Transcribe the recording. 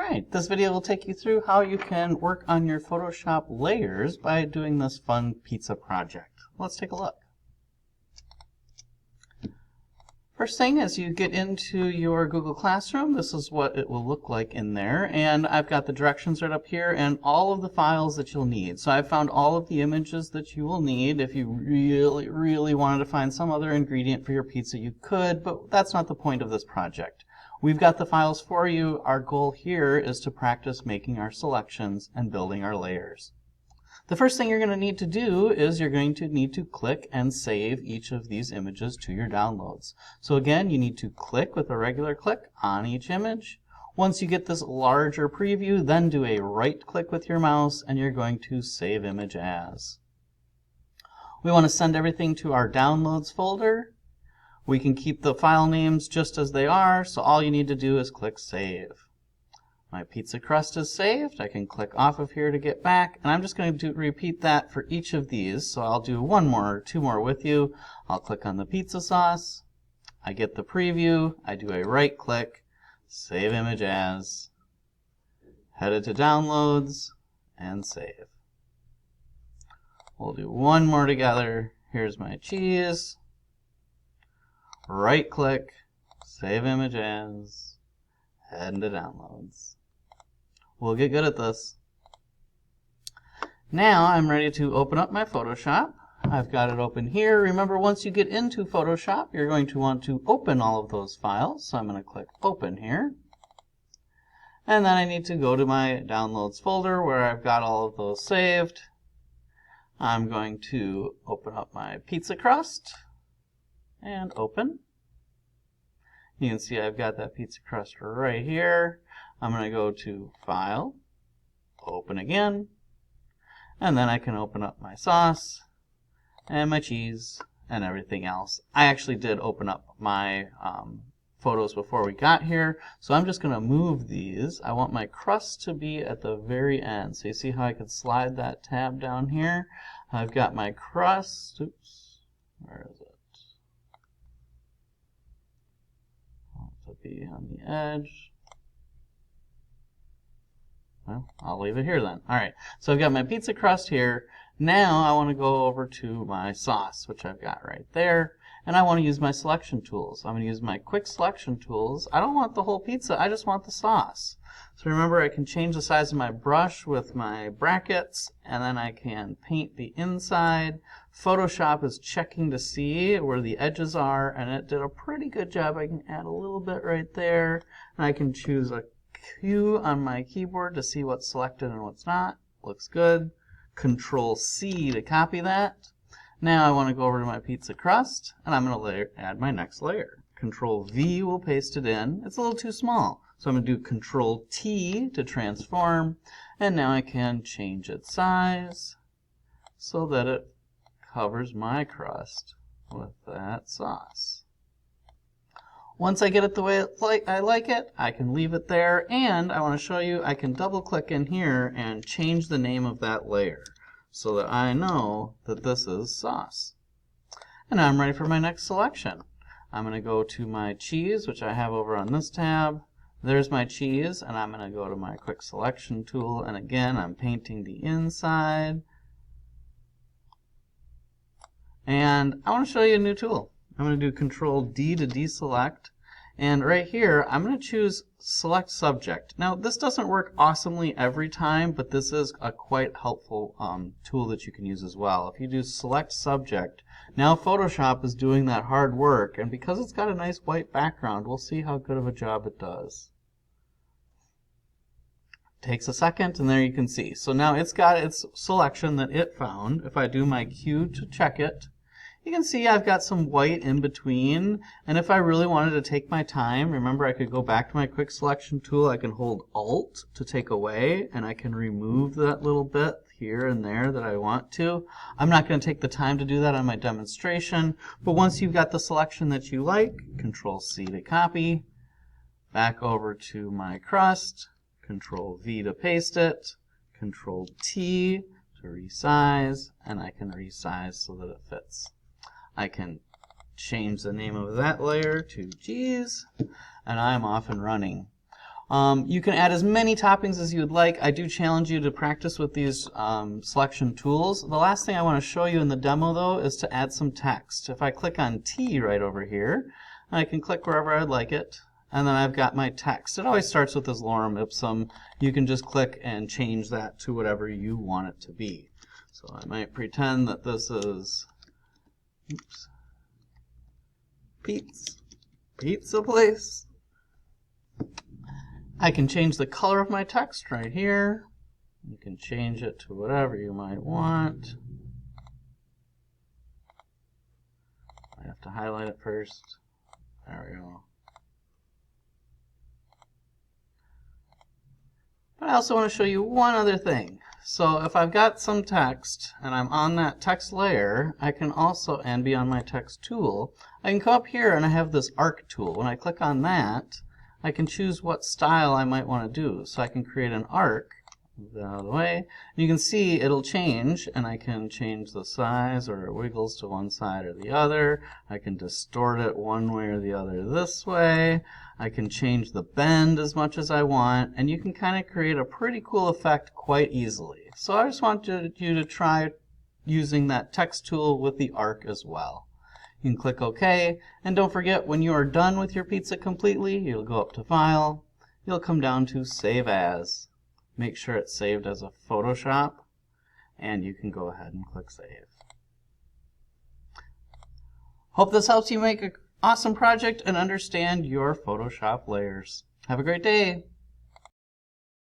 Alright, this video will take you through how you can work on your Photoshop layers by doing this fun pizza project. Let's take a look. First thing is you get into your Google Classroom. This is what it will look like in there, and I've got the directions right up here and all of the files that you'll need. So I've found all of the images that you will need. If you really wanted to find some other ingredient for your pizza, you could, but that's not the point of this project. We've got the files for you. Our goal here is to practice making our selections and building our layers. The first thing you're going to need to do is you're going to need to click and save each of these images to your downloads. So again, you need to click with a regular click on each image. Once you get this larger preview, then do a right click with your mouse and you're going to save image as. We want to send everything to our downloads folder. We can keep the file names just as they are, so all you need to do is click save. My pizza crust is saved. I can click off of here to get back, and I'm just going to repeat that for each of these. So I'll do one more or two more with you. I'll click on the pizza sauce. I get the preview. I do a right click, save image as, head it to downloads, and save. We'll do one more together. Here's my cheese. Right click, save image as, head into downloads. We'll get good at this. Now I'm ready to open up my Photoshop. I've got it open here. Remember, once you get into Photoshop, you're going to want to open all of those files. So I'm going to click open here. And then I need to go to my downloads folder where I've got all of those saved. I'm going to open up my pizza crust and open. You can see I've got that pizza crust right here. I'm going to go to File, Open again, and then I can open up my sauce and my cheese and everything else. I actually did open up my photos before we got here, so I'm just going to move these. I want my crust to be at the very end. So you see how I can slide that tab down here? I've got my crust. Oops, where is it? To be on the edge. Well, I'll leave it here then. Alright, so I've got my pizza crust here. Now I want to go over to my sauce, which I've got right there, and I want to use my selection tools. I'm going to use my quick selection tools. I don't want the whole pizza, I just want the sauce. So remember, I can change the size of my brush with my brackets, and then I can paint the inside. Photoshop is checking to see where the edges are, and it did a pretty good job. I can add a little bit right there, and I can choose a Q on my keyboard to see what's selected and what's not. Looks good. Control C to copy that. Now I want to go over to my pizza crust, and I'm going to add my next layer. Control V will paste it in. It's a little too small, so I'm going to do Control T to transform, and now I can change its size so that it covers my crust with that sauce. Once I get it the way I like it, I can leave it there, and I want to show you I can double click in here and change the name of that layer so that I know that this is sauce. And now I'm ready for my next selection. I'm going to go to my cheese, which I have over on this tab. There's my cheese, and I'm going to go to my quick selection tool, and again I'm painting the inside. And I want to show you a new tool. I'm going to do Control D to deselect, and right here I'm going to choose Select Subject. Now this doesn't work awesomely every time, but this is a quite helpful tool that you can use as well. If you do Select Subject, now Photoshop is doing that hard work, and because it's got a nice white background, we'll see how good of a job it does. Takes a second, and there you can see. So now it's got its selection that it found. If I do my Q to check it, you can see I've got some white in between, and if I really wanted to take my time, remember I could go back to my quick selection tool. I can hold Alt to take away, and I can remove that little bit here and there that I want to. I'm not going to take the time to do that on my demonstration, but once you've got the selection that you like, Control C to copy, back over to my crust, Control V to paste it, Control T to resize, and I can resize so that it fits. I can change the name of that layer to cheese, and I'm off and running. You can add as many toppings as you would like. I do challenge you to practice with these selection tools. The last thing I want to show you in the demo, though, is to add some text. If I click on T right over here, I can click wherever I'd like it, and then I've got my text. It always starts with this lorem ipsum. You can just click and change that to whatever you want it to be. So I might pretend that this is pizza place. I can change the color of my text right here. You can change it to whatever you might want. I have to highlight it first. There we go. But I also want to show you one other thing. So if I've got some text and I'm on that text layer, I can also, and be on my text tool, I can come up here and I have this arc tool. When I click on that, I can choose what style I might want to do. So I can create an arc. Move that out of the way. You can see it'll change, and I can change the size, or it wiggles to one side or the other. I can distort it one way or the other this way. I can change the bend as much as I want, and you can kind of create a pretty cool effect quite easily. So I just want you to try using that text tool with the arc as well. You can click OK, and don't forget, when you are done with your pizza completely, you'll go up to File, you'll come down to Save As. Make sure it's saved as a Photoshop, and you can go ahead and click Save. Hope this helps you make an awesome project and understand your Photoshop layers. Have a great day.